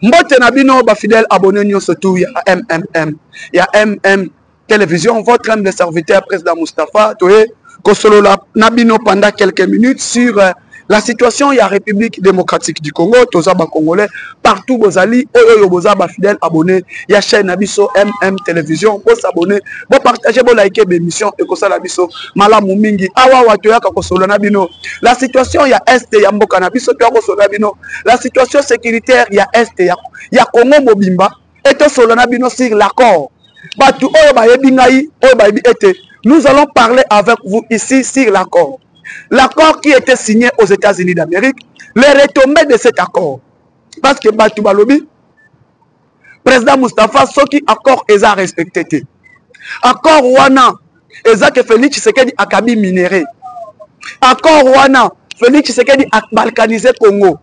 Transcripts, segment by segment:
Mbote Nabino, ba fidèle abonné nous surtout il y a MMM, il y a MM Télévision, votre homme de serviteur président Moustapha, Kosolo Nabino pendant quelques minutes sur la situation il y a République démocratique du Congo, Tozaba Congolais, partout Bozali, Oyo Bozaba fidèle abonné, il y a chaîne Nabiso MM Télévision, vous s'abonner, vous partagez, vous likez l'émission et que ça Nabiso, Malamu Mingi, Awa Watoya Kosolo Nabino. La situation il y a Est, il y a Mboka Nabiso, Nabino. La situation sécuritaire il y a Est, il y a Congo Mobimba, et Tosolo Nabino sur l'accord. Nous allons parler avec vous ici sur l'accord. L'accord qui était signé aux États-Unis d'Amérique, les retombées de cet accord. Parce que Batou Balobi, président Moustapha, ce qui accord est à respecter. Accord Wana, Ezak Félix Tshisekedi Akabi minéré. Accord Wana, Félix Tshisekedi a balkanisé Congo.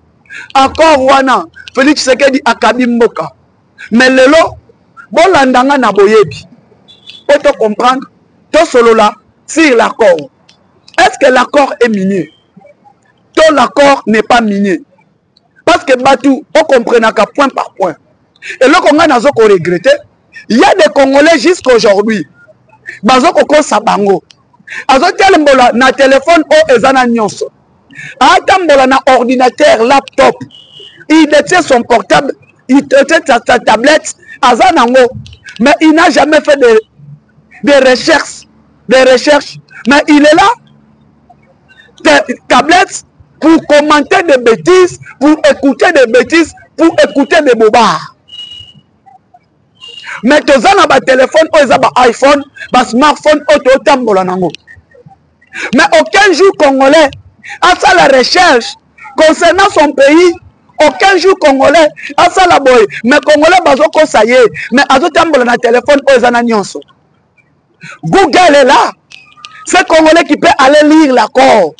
Accord Wana, Félix Tshisekedi Akabi Mboka. Mais le lot, bon landanga na boyebi. Pour te comprendre, tout solo là, sur l'accord. Est-ce que l'accord est minier? Tout l'accord n'est pas minier. Parce que Batou, on comprend qu'à point par point. Et là, qu'on a regretté, il y a des Congolais jusqu'à aujourd'hui. Bazo koko sabango. Azo telembola na téléphone o ezana nyonso. Atambola na ordinateur, laptop. Il détient son portable, il détient sa tablette, azanango. Mais il n'a jamais fait des recherches. Mais il est là, tablette, pour commenter des bêtises, pour écouter des bêtises, pour écouter des bobards. Mais tu as un téléphone, un iPhone, un smartphone, mais aucun jour Congolais a fait la recherche concernant son pays. Aucun jour Congolais a fait la boy. Mais Congolais, ça y est. Mais azotambola na téléphone, Google est là. C'est Congolais qui peut aller lire l'accord.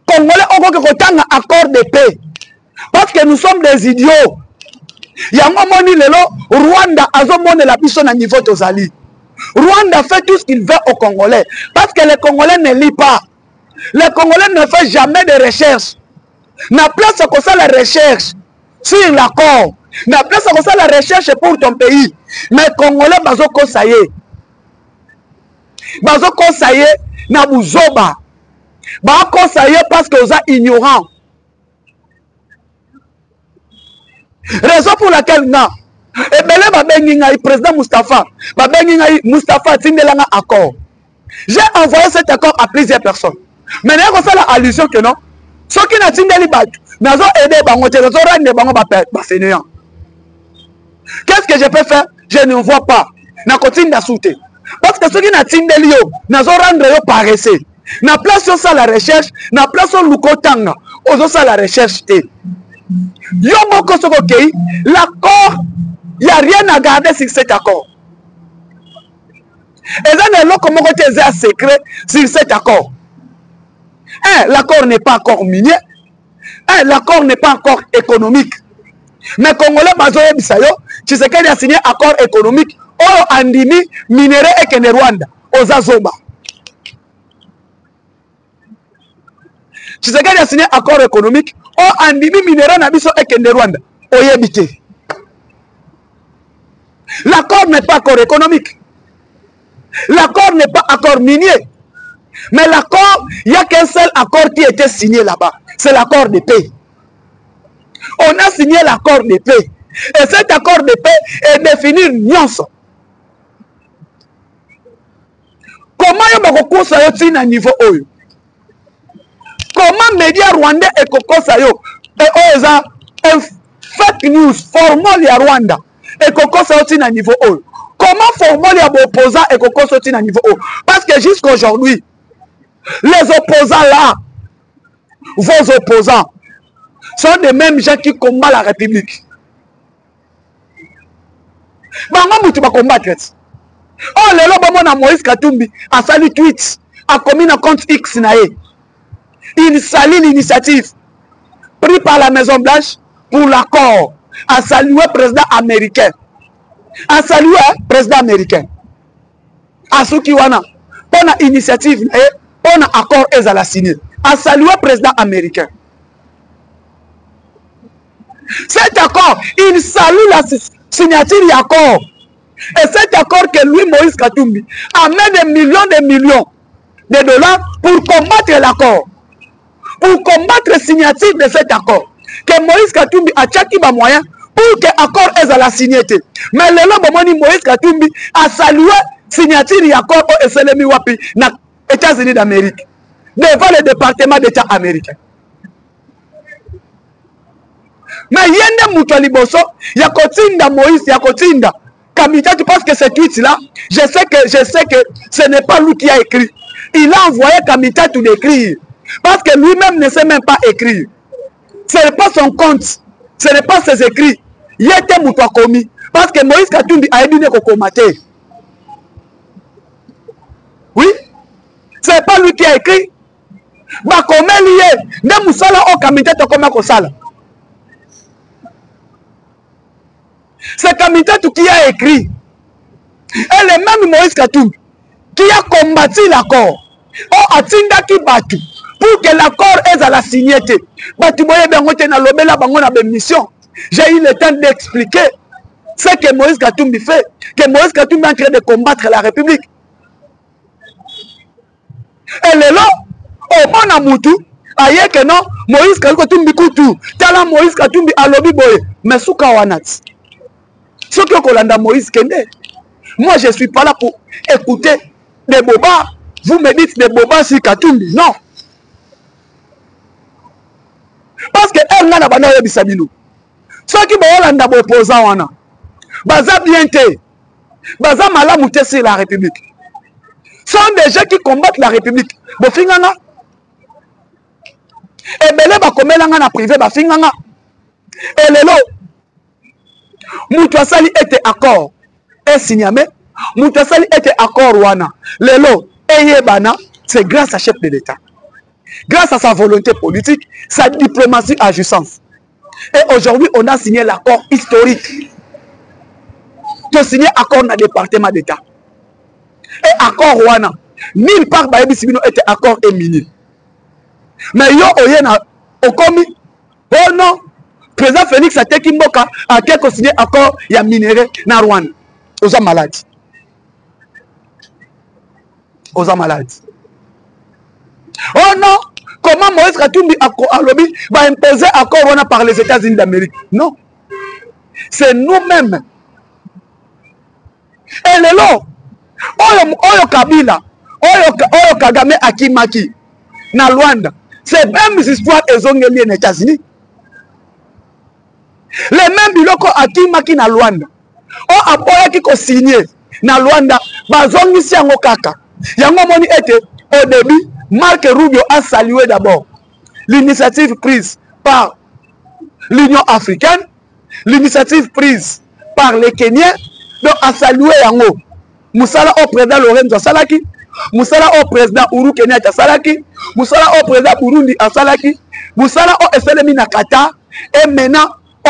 Congolais, on peut un accord de paix. Parce que nous sommes des idiots. Il y a un moment où Rwanda a monté la puissance à niveau Tozali. Rwanda fait tout ce qu'il veut aux Congolais. Parce que les Congolais ne lisent pas. Les Congolais ne font jamais de recherche. Na place comme ça la recherche sur l'accord. Na place comme ça la recherche pour ton pays. Mais Congolais, bazoko ça y est. Bazoko ça y est, na buzoba. Bazoko ça y est parce que vous êtes ignorants. Raison pour laquelle non. Et bien là, le président Moustapha, Moustapha Tindelanga accord. J'ai envoyé cet accord à plusieurs personnes. Mais il y a la allusion que non. Ceux qui n'ont pas aidé, ils ont aidé, qu'est-ce que je peux faire? Je ne vois pas. Je continue d'assurer. Parce que ceux qui n'ont pas aidé, ils ont rendu paresseux. Na place sur la recherche, na place sur l'ukotanga, ils ont la recherche. L'accord, il n'y a rien à garder sur cet accord. Et ça, n'est comment tu es secret sur cet accord. L'accord n'est pas encore minier. L'accord n'est pas encore économique. Mais Congolais, Bazoye Bisayo, tu sais qu'il a signé un accord économique. Oh, Andimi, minéré et Kene Rwanda, aux Azoba. Tu sais qu'il a signé un accord économique. Oh, Andimi, minéré, Nabiso et Kene Rwanda, au Yébité. L'accord n'est pas accord économique. L'accord n'est pas accord minier. Mais l'accord, il n'y a qu'un seul accord qui était signé là-bas. C'est l'accord de paix. On a signé l'accord de paix. Et cet accord de paix est défini nuance. Comment il y a beaucoup de niveau haut? Comment les médias rwandais et Koko Sayo et un fake news formol à Rwanda et Koko Sayo à niveau haut? Comment formol à opposants et Koko Sayo à niveau haut? Parce que jusqu'à aujourd'hui, les opposants là, vos opposants, sont les mêmes gens qui combattent la République. Bango tu vas combattre. Oh, le lobo na Moïse Katumbi a salué tweet, a commis un compte X nae. Il salue l'initiative prise par la Maison Blanche pour l'accord. A salué le président américain. A salué le président américain. A Sukiwana. Pour l'initiative nae. On a accord et à la signer. A salué le président américain. Cet accord, il salue la signature de l'accord. Et cet accord que lui, Moïse Katumbi, amène des millions de dollars pour combattre l'accord. Pour combattre la signature de cet accord. Que Moïse Katumbi a tchaki ba moyen pour que l'accord ait à la signature. Mais le long, Moïse Katumbi a salué la signature de l'accord au SLMI Wapi dans les États-Unis d'Amérique. Devant le département d'État américain. Mais yende Moutouali Bosso, yakotinda Moïse, yakotinda Kamita, tu penses que ce tweet-là, je sais que ce n'est pas lui qui a écrit. Il a envoyé Kamita tout d'écrire. Parce que lui-même ne sait même pas écrire. Ce n'est pas son compte. Ce n'est pas ses écrits. Il était Moutoua commis. Parce que Moïse Katumbi a aidé Kokomate. Oui. Ce n'est pas lui qui a écrit. Bah, comment lié? Ne Moussala au Kamita to comme Kosala. C'est Kamita qui a écrit. Et le même Moïse Katumbi qui a combattu l'accord. Oh, Atinda ki batu. Pour que l'accord ait à la signature. Batu boye bengote na lobela bango na mission. J'ai eu le temps d'expliquer ce que Moïse Katumbi fait. Que Moïse Katumbi est en train de combattre la République. Et le là, au bon amoutou, aye que non, Moïse Katumbi koutou. Tala Moïse Katumbi a lobby boye. Mais souka wanat. Ce que Kolanda Moïse Kende. Moi, je ne suis pas là pour écouter des bobas. Vous me dites des bobas sur Katumbi. Non. Parce que elle n'a pas de bisabino. Ceux qui ont un opposant, baza bien té, baza malamouté sur la République. Sont des gens qui combattent la République. Bofinganga. Et belé ba komelanga na privé ba finganga. Et lelo Moutouassali était accord. Et signamé, Moutouassali était accord Rwanda. Lelo, Eyebana, c'est grâce à chef de l'État. Grâce à sa volonté politique, sa diplomatie à jouissance. Et aujourd'hui, on a signé l'accord historique. Tu as signé l'accord dans le département d'État. Et accord Rwanda. Nulle part, Bayebi Sibino était accord éminé. Mais yo, oyena, okomi, oh non. Président Félix Ateki Mboka a quelqu'un signé accord, il y a minéré dans Rwanda. Aux hommes malades. Aux hommes malades. Oh non! Comment Moïse Katumbi a lobby va imposer accord Rwanda par les États-Unis d'Amérique? Non. C'est nous-mêmes. Et le lot, Oyo Kabila, Oyo Kagame Akimaki, na Rwanda, c'est même histoires et zongeli aux États-Unis. Les mêmes biloko Akimaki na Rwanda. O aboya ki ko signé na Rwanda, bazongisi yango kaka. Yango moni était au début, Marc Rubio a salué d'abord l'initiative prise par l'Union africaine, l'initiative prise par les Kenyans, donc a salué yango. Moussala au président Lorenzo Salaki, Moussala au président Uhuru Kenyatta Salaki, Moussala au président Burundi Salaki, Moussala au SLMI na Qatar, et maintenant,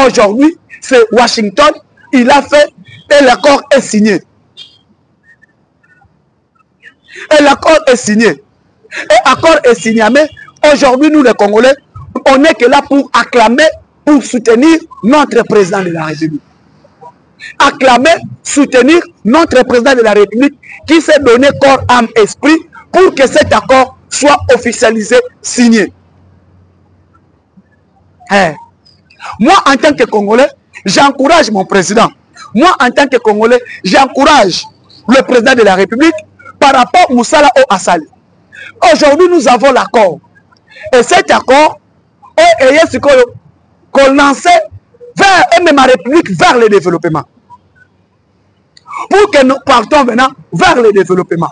aujourd'hui, c'est Washington, il a fait et l'accord est signé. Et l'accord est signé. Et l'accord est signé. Mais aujourd'hui, nous les Congolais, on n'est que là pour acclamer, pour soutenir notre président de la République. Acclamer, soutenir notre président de la République qui s'est donné corps, âme, esprit pour que cet accord soit officialisé, signé. Hey. Moi, en tant que Congolais, j'encourage mon président. Moi, en tant que Congolais, j'encourage le président de la République par rapport à Moussala au Assali. Aujourd'hui, nous avons l'accord. Et cet accord est qu'on lançait vers ma République vers le développement. Pour que nous partons maintenant vers le développement.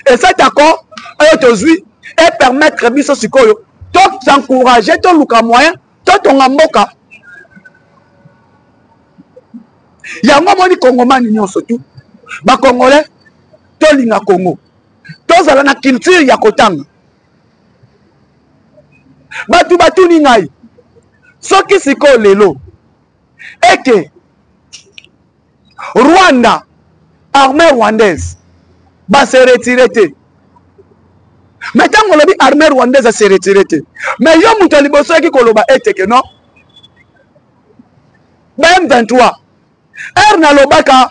Et cet accord est aujourd'hui et permettre Biso Sikoyo tout encourager, tout le moyen, tout en amboka. Yango moni Congomani nyonso tout. Ba Congolais to linga Congo. To zala na culture ya kotanga. Batu ni ngai. Soki siko lelo. Eke Rwanda, armée rwandaise, va se retirer. Maintenant, on dit armée rwandaise va se retirer. Mais yo mutaliboso ki koloba ete que non. M23. Erna Lobaka,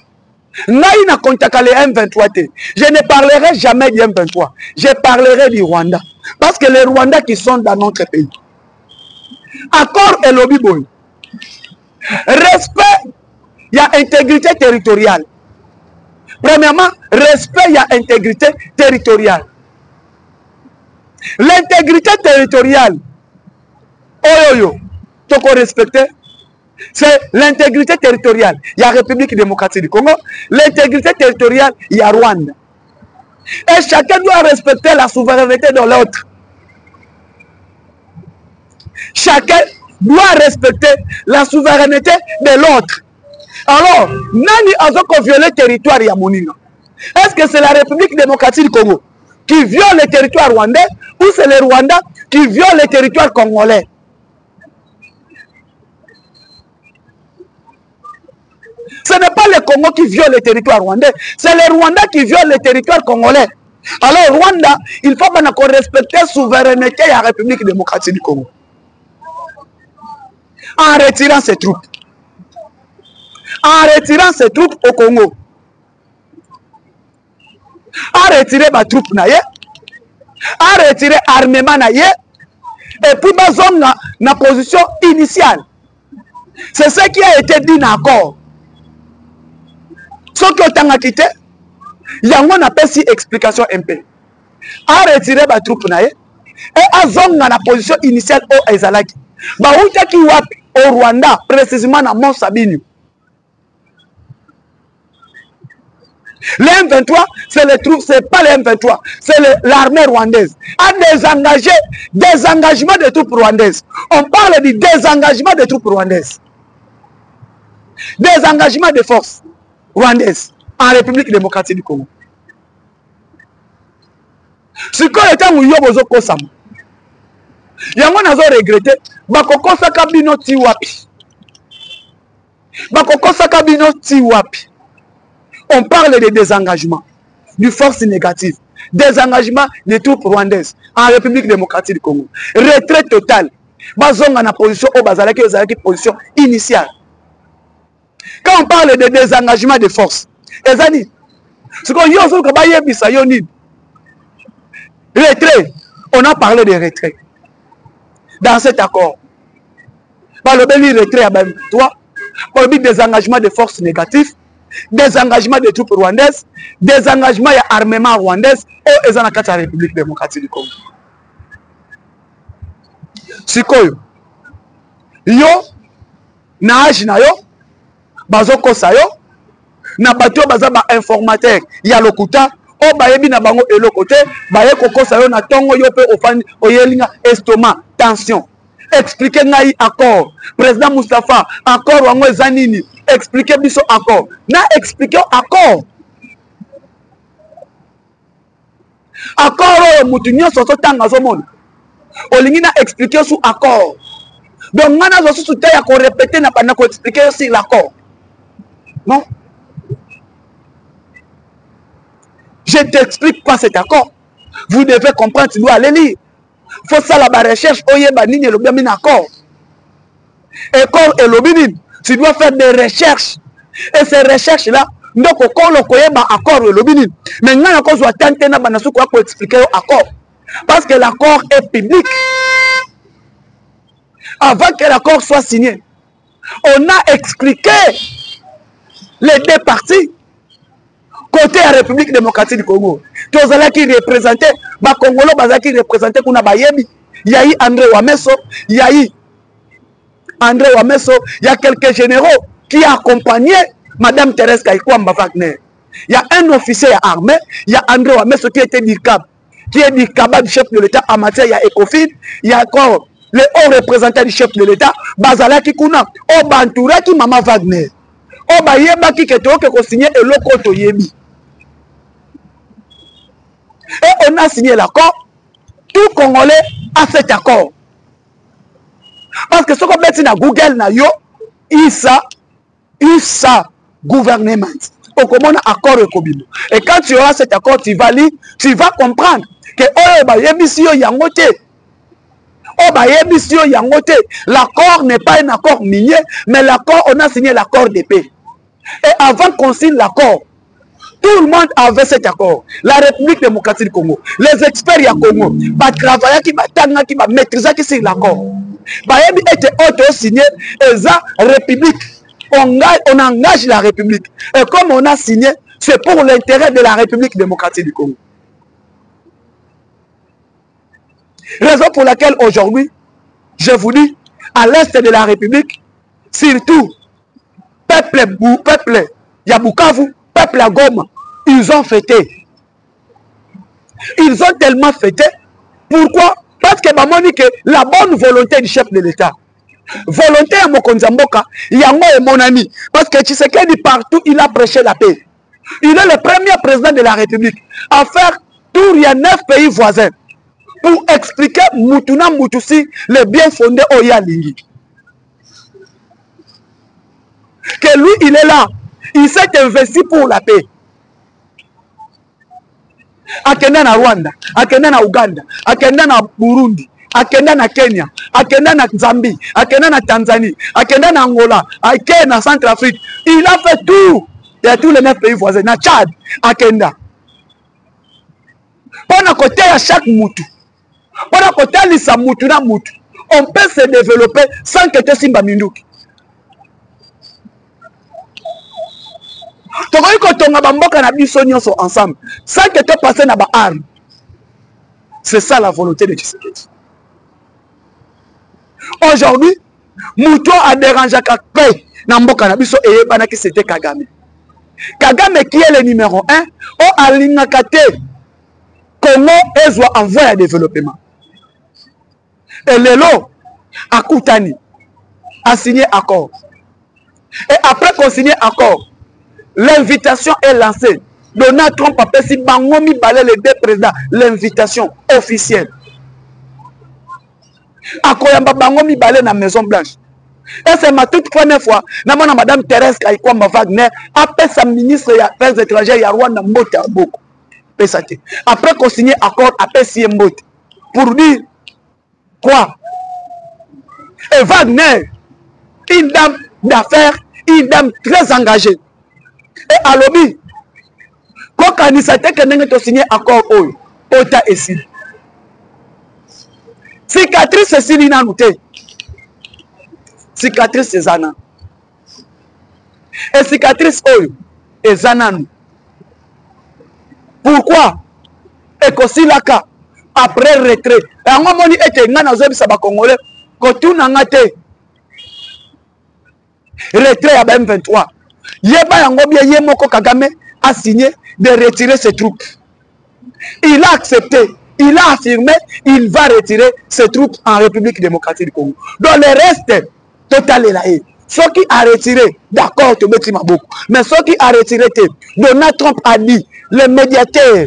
Naïna Kontaka les M23. Je ne parlerai jamais du M23. Je parlerai du Rwanda. Parce que les Rwandais qui sont dans notre pays. Accord et lobby boy. Respect, il y a intégrité territoriale. Premièrement, respect, il y a intégrité territoriale. L'intégrité territoriale, tu peux respecter, c'est l'intégrité territoriale. Il y a République démocratique du Congo. L'intégrité territoriale, il y a Rwanda. Et chacun doit respecter la souveraineté de l'autre. Chacun doit respecter la souveraineté de l'autre. Alors, Nani Azoko viole le territoire Yamonina. Est-ce que c'est la République démocratique du Congo qui viole le territoire rwandais ou c'est les Rwandais qui violent le territoire congolais? Ce n'est pas le Congo qui viole le territoire rwandais, c'est les Rwandais qui violent le territoire congolais. Alors, Rwanda, il faut qu'on respecte la souveraineté de la République démocratique du Congo. En retirant ses troupes. En retirant ses troupes au Congo. En retirer ma troupe naye. En retirer armement naye. Et puis basons na position initiale. C'est ce qui a été dit dans l'accord. Ce qui a été quitté, il y a une explication un peu. En retirer ma troupe naye. Et à zone na position initiale au Ezalaki. Ba outa ki wapi au Rwanda, précisément dans Mont Sabinu. Les M23, c'est les troupes, c'est pas les M23, c'est l'armée rwandaise. A désengagé, désengagement des troupes rwandaises. On parle du désengagement des troupes rwandaises. Désengagement des forces rwandaises en République démocratique du Congo. Ce qu'on était où yobozo kosam. Yango nazo regretter, bakoko sakabino ti wapi. Bakoko sakabino ti wapi. On parle de désengagement, du force négative, désengagement des troupes rwandaises en République démocratique du Congo. Retrait total. Bazonga na position au bazalaki position initiale. Quand on parle de désengagement des forces, ezani, ce qu'on yozo kabaye bisa yoni. Retrait, on a parlé de retrait. Dans cet accord. Par le bel retrait à toi, pour le désengagement des forces négatives, désengagement des troupes rwandaises, désengagement et armement rwandais au Ezanakata République démocratique du Congo. Sikoyo, yo, na âge na yo, bazoko sa yo, na bato baza ba informateur, ya lokuta, o bayebi na bango elokote, baye koko sa yo na tongo yo pe ofani oyelinga estomac, tension. Expliquez ngai accord. Président Moustapha, accord wango ezanini. Expliquez biso accord. Na expliquez accord. Accord mutu nyonso so tanga zo mona. Olingi na expliquer sous accord. Donc ngana zo sous ya ko répéter na bana ko expliquer aussi l'accord. Non. Je t'explique pas cet accord. Vous devez comprendre, tu dois aller lire. Il faut ça la recherche. Oyeba nini le bien accord. Accord et l'obinin. Tu dois faire des recherches. Et ces recherches-là, donc, quand on a accord et l'obinin. Mais nous avons tenté de expliquer l'accord. Parce que l'accord est public. Avant que l'accord soit signé, on a expliqué les deux parties. Côté la République démocratique du Congo. Tous ceux qui représentaient, les Congolais qui représentaient Kuna Bayebi, il y a eu André Wameso, il y a eu André Wameso, il y a quelques généraux qui ont accompagné Madame Thérèse Kaikwamba Wagner. Il y a un officier armé, il y a André Wameso qui était du CAB, qui est du CABA du chef de l'État en matière, il y a Ecofin, il y a encore les hauts représentants du chef de l'État, Bazala Kikuna, Obantoura qui Mama Wagner. Obayeba qui est signé et l'Okoto Yebi. Et on a signé l'accord. Tout Congolais a cet accord. Parce que ce qu'on met dans Google, na yo, ISA gouvernement. On commande accord et Kobino. Et quand tu auras cet accord, tu vas lire, tu vas comprendre que oh, bah, yebisi yo yangote. Oh, bah, l'accord n'est pas un accord minier, mais l'accord, on a signé l'accord de paix. Et avant qu'on signe l'accord, tout le monde avait cet accord. La République démocratique du Congo, les experts du Congo, bah, travailler qui va maîtriser qui c'est l'accord. Bah, il était signé, et ça, République. On engage la République. Et comme on a signé, c'est pour l'intérêt de la République démocratique du Congo. Raison pour laquelle aujourd'hui, je vous dis, à l'est de la République, surtout, peuple Yabukavu, peuple à Goma, ils ont fêté. Ils ont tellement fêté. Pourquoi? Parce que maman dit que la bonne volonté du chef de l'État, volonté à Mokonzamboka, Yango et mon ami, parce que Tshisekedi partout, il a prêché la paix. Il est le premier président de la République à faire tour, il y a 9 pays voisins pour expliquer Mutuna Mutusi le bien fondé Oya Lingi. Que lui, il est là. Il s'est investi pour la paix. Akenda na Rwanda, akenda na Uganda, akenda na Burundi, akenda na Kenya, akenda na Zambie, akenda na Tanzanie, akenda na Angola, akenda na Centrafrique. Il a fait tout. Il y a tous les 9 pays voisins. Na Tchad, akenda. Pendant côté à chaque moutou. Pendant côté à l'issa moutou na moutou. On peut se développer sans que tu simba minduki. Tokoyi kotonga bamboka na biso nyonso ensemble sans que tu passes na ba arme. C'est ça la volonté de Tshisekedi. Aujourd'hui, Mouto a dérangé paix na mboka na biso et banaki c'était Kagame. Kagame qui est le numéro 1 au alingakate Congo ezwa envoie à développement. Et Lelo a Koutani a signé accord. Et après qu'on signe accord, l'invitation est lancée. Donald Trump a fait si Bangomi balait les 2 présidents. L'invitation officielle. Akoyamba Bangomi balait dans la Maison Blanche. Et c'est ma toute première fois. Madame Thérèse Kaikwamba Wagner appelle sa ministre des Affaires étrangères Yarwanda Mbote à beaucoup. Après qu'on signe accord, appelle si Mbote. Pour dire quoi? Et Wagner, une dame d'affaires, une dame très engagée. Et à l'objet, quand on a signé accord, Ota et Sili. Cicatrice, c'est Sili Nanouté. Cicatrice, c'est Zana. Et cicatrice, et Zananou. Pourquoi? Et que si la cas, après retrait, et en moment, il était dans le Congolais, quand tout n'a pas été retrait à M23. Yeba Yangobia Yemoko Kagame a signé de retirer ses troupes. Il a accepté, il a affirmé, il va retirer ses troupes en République démocratique du Congo. Donc le reste, total est là. Ce qui a retiré, d'accord, tu mets beaucoup. Mais ce qui a retiré, Donald Trump a dit, les médiateurs,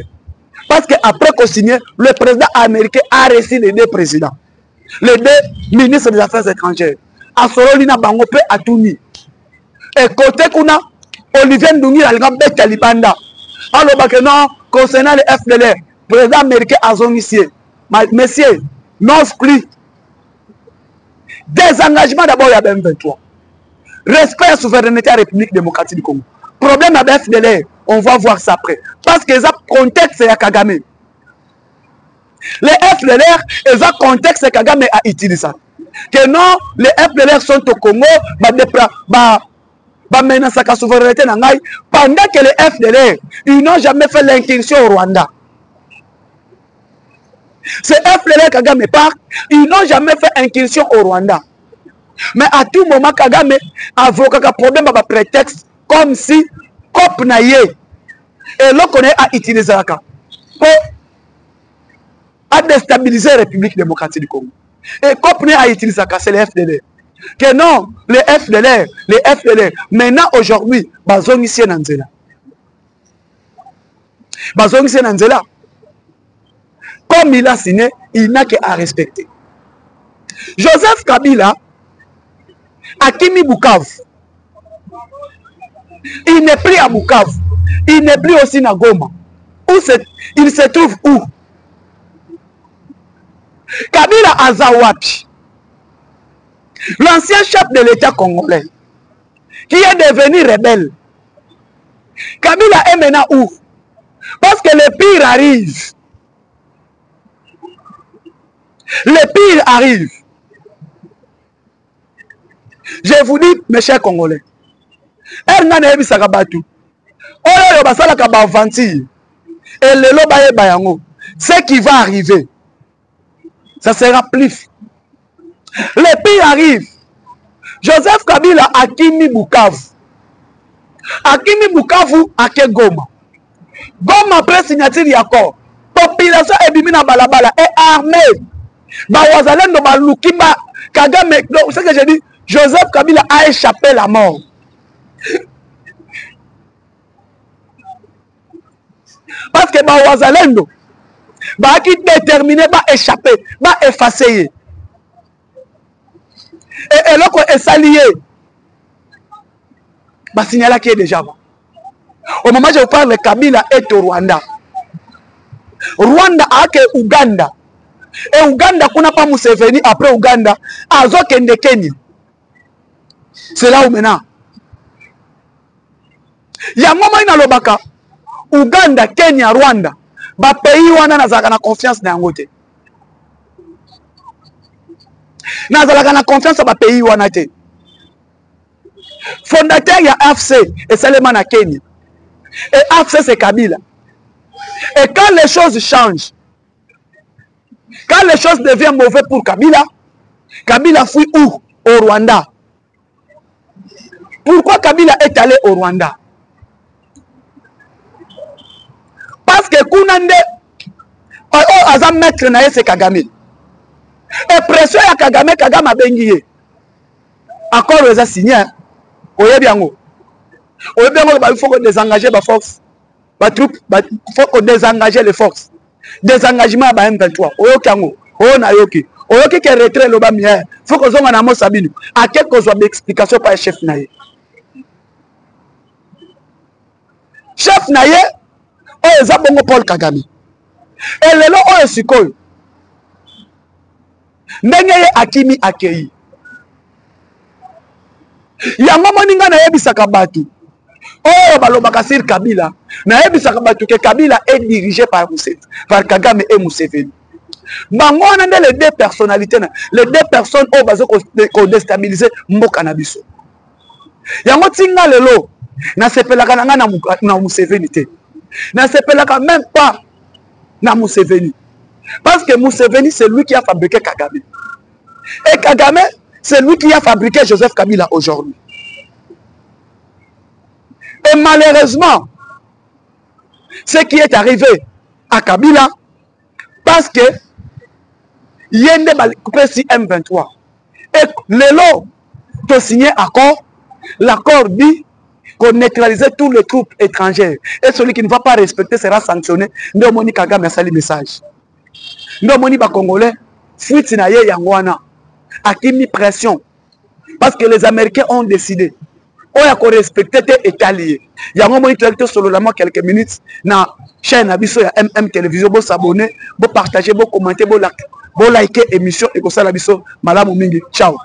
parce qu'après qu'on signe, le président américain a reçu les 2 présidents, les 2 ministres des Affaires étrangères. A Sorolina Bangope a tout mis. Et côté qu'on a, Olivier Ndungi a le Talibanda. Alors que non, concernant le FDLR, le président américain a zonisier. Messieurs, non exclu. Désengagement d'abord, il y a M23. Respect à la souveraineté à la République démocratique du Congo. Problème à FDLR, on va voir ça après. Parce que ça contexte c'est Kagame. Les FDLR, ils ont contexte Kagame a utilisé ça. Que non, les FDLR sont au Congo, menacer la souveraineté pendant que les FDLR, ils n'ont jamais fait l'incursion au Rwanda. Ces FDLR Kagame part, ils n'ont jamais fait incursion au Rwanda. Mais à tout moment, Kagame a un problème avec prétexte, comme si COP naïe et l'on connaît à utiliser ça pour déstabiliser la République démocratique du Congo. Et COP naïe à utiliser ça, c'est les FDLR. Que non, les FDLR, maintenant aujourd'hui, bazong ici Nanzela. Bazong ici Nanzela. Comme il a signé, il n'a qu'à respecter. Joseph Kabila, Akimi Bukavu, il n'est plus à Bukavu, il n'est plus aussi à Goma. Il se trouve où? Kabila Azawapi, l'ancien chef de l'État congolais, qui est devenu rebelle. Kabila est maintenant où? Parce que le pire arrive. Le pire arrive. Je vous dis, mes chers Congolais, ce qui va arriver, ça sera plus. Le pire arrive. Joseph Kabila a Kimi Bukavu. Akimi Bukavu ake Goma. Goma après signature d'accord. Population ebimina balabala est armée. Ba wazalendo ba lukiba Kagame. C'est ce que je dis. Joseph Kabila a échappé la mort. Parce que ba wazalendo ba qui déterminé ba échapper, ba effacer. Et l'autre est salié. Bah, signala qui est déjà bon. Au moment où je vous parle, Kabila est au Rwanda. Rwanda a que Uganda. Et Uganda, qu'on n'a pas Museveni après Uganda, a Zokende Kenya. C'est là où maintenant. Il y a un moment où Lobaka, Uganda, Kenya, Rwanda, ba pays où on a confiance dans l'angote. N'a confiance dans le pays où on a été. Fondateur, il y a AFC et Seulement à Kenya. Et AFC, c'est Kabila. Et quand les choses changent, quand les choses deviennent mauvaises pour Kabila, Kabila fuit où? Au Rwanda. Pourquoi Kabila est allé au Rwanda? Parce que Kounande, Azam maître nae c'est Kagame. Et pression à Kagame, Kagame a bengié. Encore ils ont signé. Il faut désengager les forces. Les troupes, il faut désengager les forces. Désengagement à M23. Il faut que retrait le bamier. Il faut que nous ayons Sabine. À quelque chose d'explication par le chef Naye. Chef Naye, il y a Paul Kagame. Et le lot est Sikoy. Ndenge Akimi Akei. Yango moninga na yebisaka batu. Oh balobaka sur Kabila. Na yebisaka batu que Kabila est dirigé par Kagame et Museveni. Bango on a les deux personnalités, les deux personnes au bazo ko déstabiliser mboka na biso. Yango tinga lelo na sepelaka na Museveni te. Na sepelaka même pas na Museveni. Parce que Museveni c'est lui qui a fabriqué Kagame. Et Kagame c'est lui qui a fabriqué Joseph Kabila aujourd'hui. Et malheureusement, ce qui est arrivé à Kabila, parce que Yende Balikoupesi M23, et le lot de signer accord, l'accord dit qu'on neutralisait tous les troupes étrangères. Et celui qui ne va pas respecter sera sanctionné. Nous avons dit Kagame a sali message. Nous avons dit Congolais, fuite naye yangwana. A qui mis pression parce que les Américains ont décidé on a respecté tes états liés. Il y a un moment où seulement quelques minutes na chaîne abisso ya MM télévision bo s'abonner, bo partager, bo commenter, bo liker émission et comme ça l'abisso malamu mingi. Ciao.